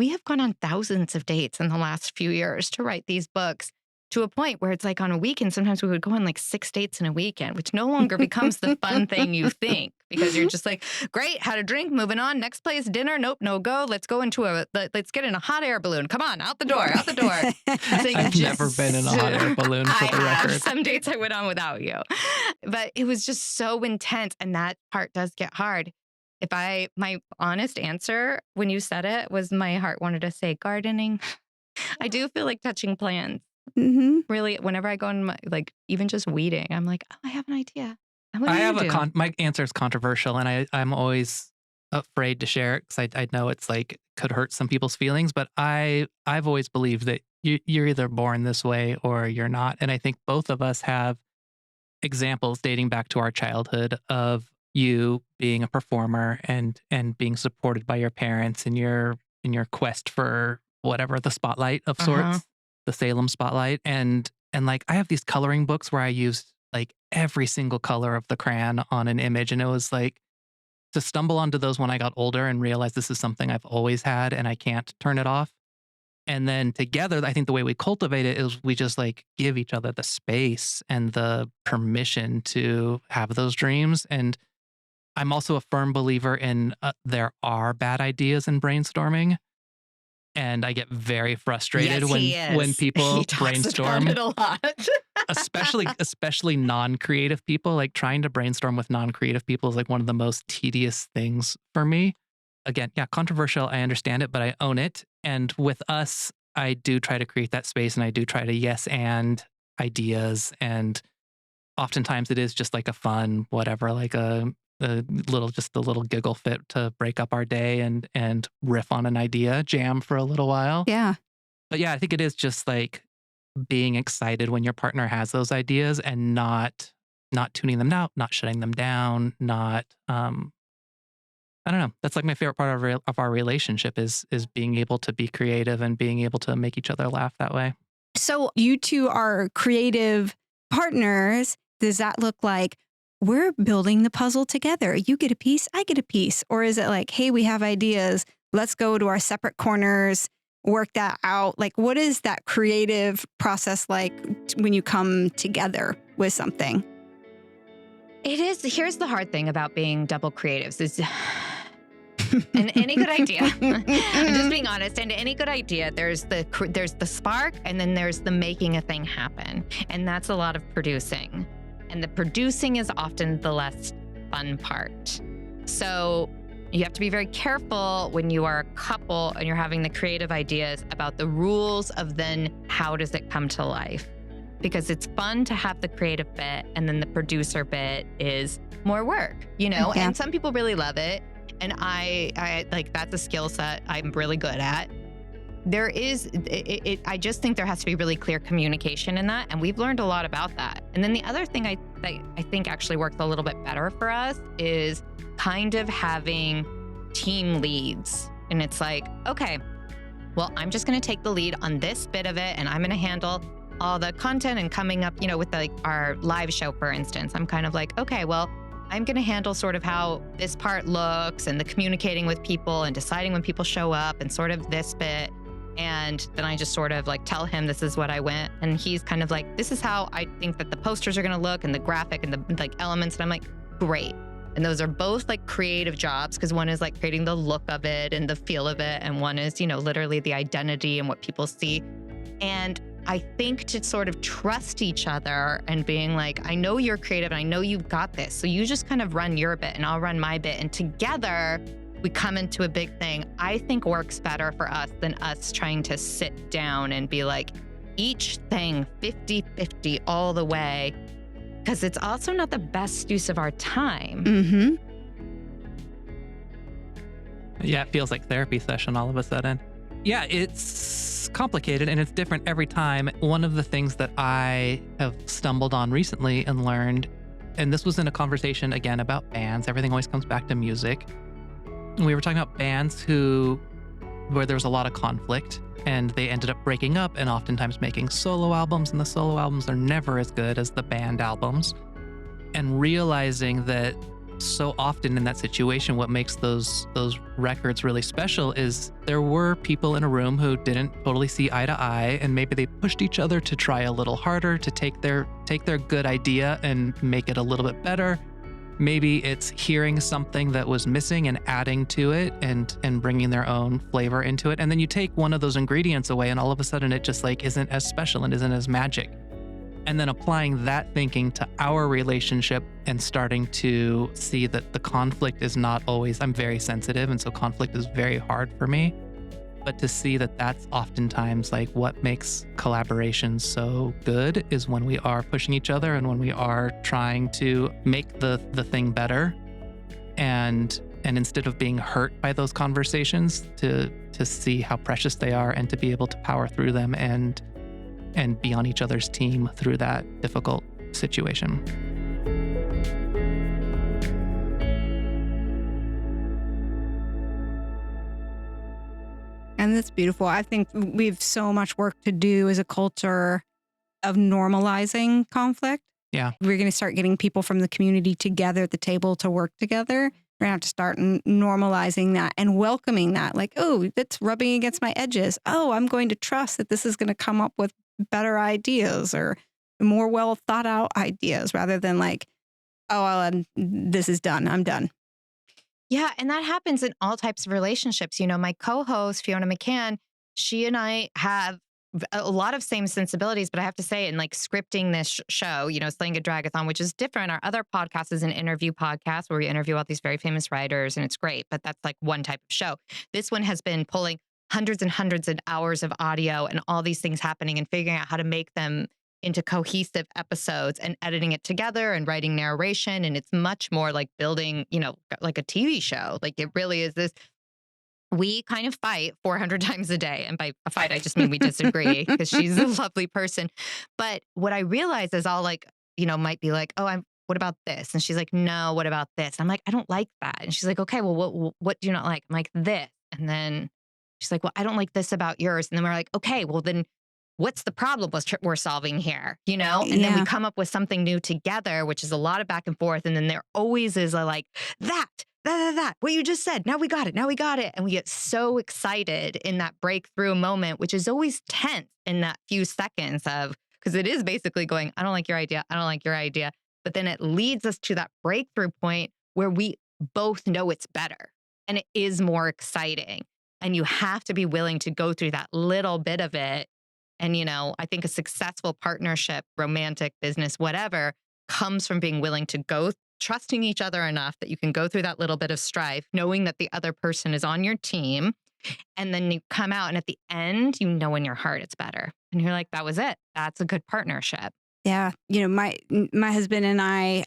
have gone on thousands of dates in the last few years to write these books. To a point where it's on a weekend, sometimes we would go on 6 dates in a weekend, which no longer becomes the fun thing you think because you're just great, had a drink, moving on, next place, dinner, nope, no go. Let's get in a hot air balloon. Come on, out the door. I've never been in a hot air balloon for the record. Some dates I went on without you. But it was just so intense. And that part does get hard. My honest answer when you said it was my heart wanted to say gardening. I do feel like touching plants. Mm-hmm. Really, whenever I go in even just weeding, I'm like, oh, I have an idea. My answer is controversial, and I'm always afraid to share it because I know it's could hurt some people's feelings. But I've always believed that you're either born this way or you're not, and I think both of us have examples dating back to our childhood of you being a performer and being supported by your parents in your quest for whatever the spotlight of sorts. The Salem spotlight. And I have these coloring books where I use like every single color of the crayon on an image. And it was like to stumble onto those when I got older and realize this is something I've always had and I can't turn it off. And then together, I think the way we cultivate it is we just like give each other the space and the permission to have those dreams. And I'm also a firm believer in there are bad ideas in brainstorming. And I get very frustrated Yes, he when is. people He talks brainstorm, about it a lot. especially non-creative people. Like trying to brainstorm with non-creative people is like one of the most tedious things for me. Again, yeah, controversial. I understand it, but I own it. And with us, I do try to create that space and I do try to yes and ideas. And oftentimes it is just like a fun, whatever, like just a little giggle fit to break up our day and riff on an idea, jam for a little while. Yeah. But yeah, I think it is just like being excited when your partner has those ideas and not tuning them out, not shutting them down, not I don't know. That's like my favorite part of our relationship is being able to be creative and being able to make each other laugh that way. So you two are creative partners. Does that look like we're building the puzzle together? You get a piece, I get a piece. Or is it like, hey, we have ideas. Let's go to our separate corners, work that out. Like, what is that creative process like when you come together with something? It is. Here's the hard thing about being double creatives is and any good idea, I'm just being honest, and any good idea, there's the spark and then there's the making a thing happen. And that's a lot of producing. And the producing is often the less fun part. So you have to be very careful when you are a couple and you're having the creative ideas about the rules of then how does it come to life? Because it's fun to have the creative bit and then the producer bit is more work, you know? Yeah. And some people really love it. And I like, that's a skill set I'm really good at. There is, I just think there has to be really clear communication in that. And we've learned a lot about that. And then the other thing I think actually works a little bit better for us is kind of having team leads. And it's like, okay, well, I'm just going to take the lead on this bit of it and I'm going to handle all the content and coming up, you know, with like our live show, for instance. I'm kind of like, okay, well, I'm going to handle sort of how this part looks and the communicating with people and deciding when people show up and sort of this bit. And then I just sort of like tell him this is what I went. And he's kind of like, this is how I think that the posters are going to look and the graphic and the like elements. And I'm like, great. And those are both like creative jobs because one is like creating the look of it and the feel of it. And one is, you know, literally the identity and what people see. And I think to sort of trust each other and being like, I know you're creative and I know you've got this. So you just kind of run your bit and I'll run my bit. And together we come into a big thing, I think works better for us than us trying to sit down and be like, each thing 50-50 all the way. Because it's also not the best use of our time. Mm-hmm. Yeah, it feels like therapy session all of a sudden. Yeah, it's complicated and it's different every time. One of the things that I have stumbled on recently and learned, and this was in a conversation again about bands, everything always comes back to music. We were talking about bands where there was a lot of conflict and they ended up breaking up and oftentimes making solo albums, and the solo albums are never as good as the band albums. And realizing that so often in that situation, what makes those records really special is there were people in a room who didn't totally see eye to eye, and maybe they pushed each other to try a little harder to take their good idea and make it a little bit better. Maybe it's hearing something that was missing and adding to it and bringing their own flavor into it. And then you take one of those ingredients away and all of a sudden it just like isn't as special and isn't as magic. And then applying that thinking to our relationship and starting to see that the conflict is not always, I'm very sensitive, and so conflict is very hard for me. But to see that that's oftentimes like what makes collaboration so good is when we are pushing each other and when we are trying to make the thing better. And instead of being hurt by those conversations, to see how precious they are and to be able to power through them and be on each other's team through that difficult situation. And that's beautiful. I think we have so much work to do as a culture of normalizing conflict. Yeah. We're going to start getting people from the community together at the table to work together. We're going to have to start normalizing that and welcoming that. Like, oh, that's rubbing against my edges. Oh, I'm going to trust that this is going to come up with better ideas or more well thought out ideas rather than like, oh, well, this is done. I'm done. Yeah. And that happens in all types of relationships. You know, my co-host, Fiona McCann, she and I have a lot of same sensibilities, but I have to say, in like scripting this show, you know, Slaying a Drag-A-Thon, which is different. Our other podcast is an interview podcast where we interview all these very famous writers, and it's great, but that's like one type of show. This one has been pulling hundreds and hundreds of hours of audio and all these things happening and figuring out how to make them into cohesive episodes and editing it together and writing narration. And it's much more like building, you know, like a TV show. Like it really is this. We kind of fight 400 times a day. And by a fight, I just mean we disagree because she's a lovely person. But what I realize is I'll like, you know, might be like, oh, what about this? And she's like, no, what about this? And I'm like, I don't like that. And she's like, okay, well, what do you not like? I'm like, this. And then she's like, well, I don't like this about yours. And then we're like, okay, well then what's the problem we're solving here? You know? And then we come up with something new together, which is a lot of back and forth. And then there always is a like, that, what you just said. Now we got it. And we get so excited in that breakthrough moment, which is always tense in that few seconds of, because it is basically going, I don't like your idea. I don't like your idea. But then it leads us to that breakthrough point where we both know it's better and it is more exciting. And you have to be willing to go through that little bit of it. And, you know, I think a successful partnership, romantic, business, whatever, comes from being willing to go, trusting each other enough that you can go through that little bit of strife, knowing that the other person is on your team. And then you come out and at the end, you know in your heart it's better. And you're like, that was it. That's a good partnership. Yeah. You know, my husband and I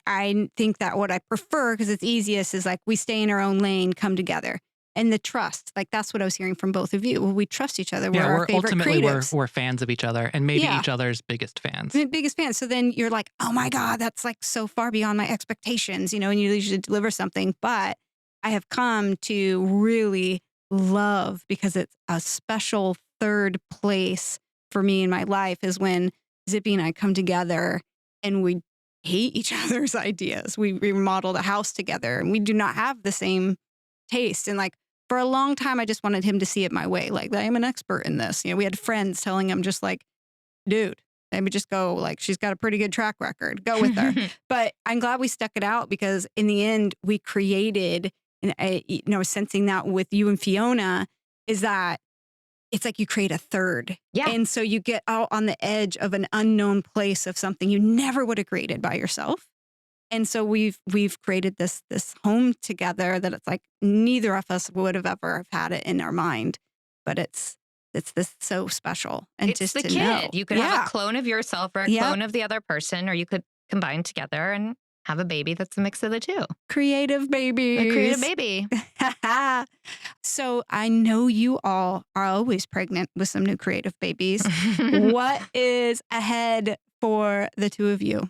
think that what I prefer, because it's easiest, is like we stay in our own lane, come together. And the trust, like that's what I was hearing from both of you. Well, we trust each other. We're our favorite ultimately creatives. We're fans of each other and maybe each other's biggest fans. Biggest fans. So then you're like, oh my God, that's like so far beyond my expectations, you know, and you usually deliver something. But I have come to really love, because it's a special third place for me in my life, is when Zippy and I come together and we hate each other's ideas. We remodeled a house together and we do not have the same taste. And like for a long time, I just wanted him to see it my way. Like, I am an expert in this. You know, we had friends telling him just like, dude, maybe just go, like, she's got a pretty good track record. Go with her. But I'm glad we stuck it out, because in the end we created, and I, you know, sensing that with you and Fiona, is that it's like you create a third. Yeah. And so you get out on the edge of an unknown place of something you never would have created by yourself. And so we've created this home together that it's like neither of us would have ever had it in our mind, but it's this so special. And it's just the to kid. know. You could have a clone of yourself or a clone of the other person, or you could combine together and have a baby that's a mix of the two. Creative babies. A creative baby. So I know you all are always pregnant with some new creative babies. What is ahead for the two of you?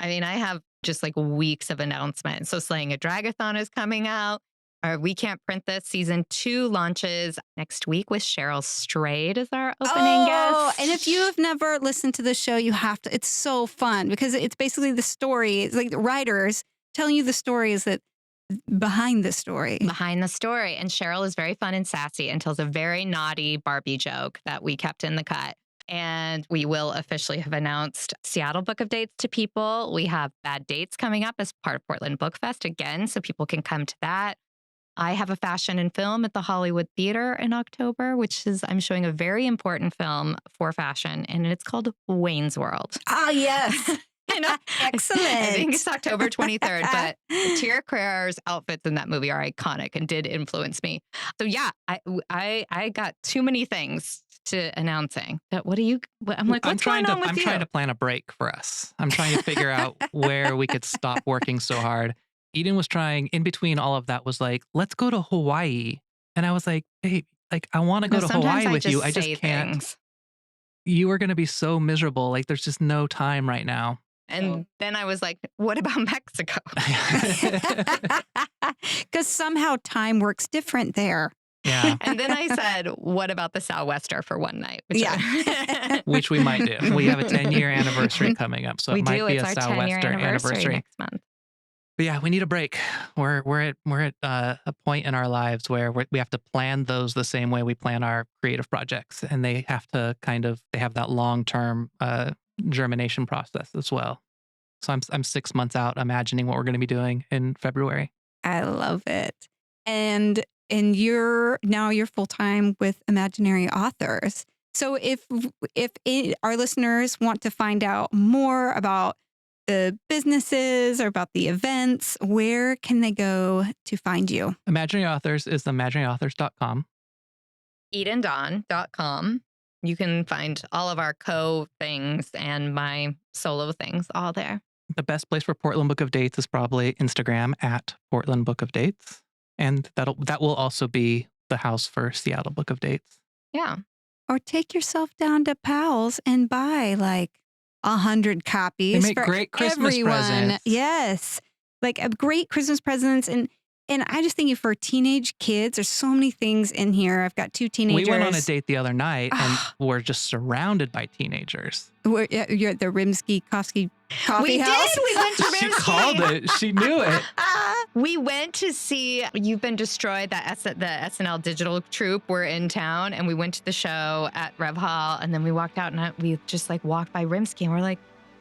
I mean, I have just like weeks of announcements. So Slaying a Drag-A-Thon is coming out. We Can't Print This season 2 launches next week with Cheryl Strayed as our opening guest. And if you have never listened to the show, you have to. It's so fun because it's basically the story. It's like the writers telling you the stories that behind the story. Behind the story. And Cheryl is very fun and sassy and tells a very naughty Barbie joke that we kept in the cut. And we will officially have announced Seattle Book of Dates to people. We have Bad Dates coming up as part of Portland Book Fest again, so people can come to that. I have a fashion and film at the Hollywood Theater in October, which is, I'm showing a very important film for fashion, and it's called Wayne's World. Ah, yes. You know, excellent. I think it's October 23rd, but Tira Carrera's outfits in that movie are iconic and did influence me. So yeah, I got too many things to announcing. I'm like, what's going on with you? I'm trying to plan a break for us. I'm trying to figure out where we could stop working so hard. Eden was trying, in between all of that, was like, let's go to Hawaii. And I was like, hey, like, I want to go to Hawaii with you. I just can't. Things. You are going to be so miserable. Like, there's just no time right now. And then I was like, what about Mexico? Because somehow time works different there. Yeah. And then I said, what about the Southwester for one night? Which we might do. We have a 10-year anniversary coming up, so it might be a It's our 10-year Southwester anniversary next month. But yeah, we need a break. We're at a point in our lives where we have to plan those the same way we plan our creative projects, and they have that long-term germination process as well. So I'm 6 months out imagining what we're going to be doing in February. I love it. And you're full-time with Imaginary Authors. So if our listeners want to find out more about the businesses or about the events, where can they go to find you? Imaginary Authors is imaginaryauthors.com. EdenDawn.com. You can find all of our co-things and my solo things all there. The best place for Portland Book of Dates is probably Instagram at Portland Book of Dates. And that will also be the house for Seattle Book of Dates. Yeah. Or take yourself down to Powell's and buy like 100 copies. They make great Christmas presents. Yes. Like a great Christmas presents. And I just think for teenage kids, there's so many things in here. I've got 2 teenagers. We went on a date the other night and we're just surrounded by teenagers. You're at the Rimsky-Koski Coffee House? We went to Rimsky. She called it. She knew it. We went to see You've Been Destroyed, the SNL digital troupe. We're in town, and we went to the show at Rev Hall, and then we walked out, and we just walked by Rimsky, and we're like,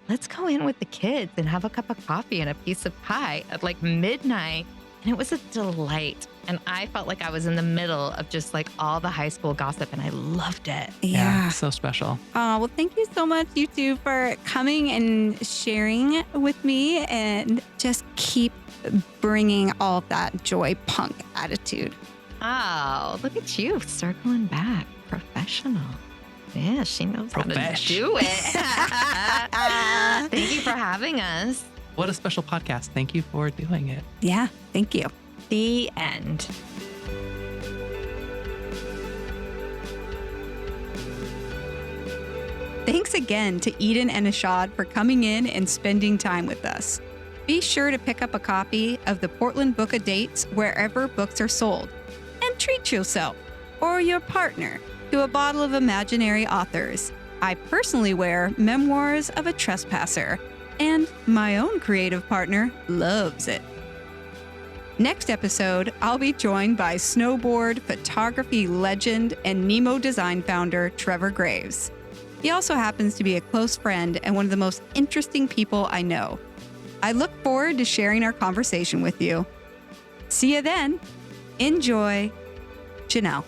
let's go in with the kids and have a cup of coffee and a piece of pie at midnight. And it was a delight. And I felt like I was in the middle of just all the high school gossip, and I loved it. Yeah. So special. Well, thank you so much, you two, for coming and sharing with me, and just keep bringing all of that Joypunk attitude. Oh, look at you circling back. Professional. Yeah, she knows how to do it. Thank you for having us. What a special podcast. Thank you for doing it. Yeah, thank you. The end. Thanks again to Eden and Ashad for coming in and spending time with us. Be sure to pick up a copy of the Portland Book of Dates wherever books are sold. And treat yourself or your partner to a bottle of Imaginary Authors. I personally wear Memoirs of a Trespasser, and my own creative partner loves it. Next episode, I'll be joined by snowboard photography legend and Nemo design founder Trevor Graves. He also happens to be a close friend and one of the most interesting people I know. I look forward to sharing our conversation with you. See you then. Enjoy. Jenelle.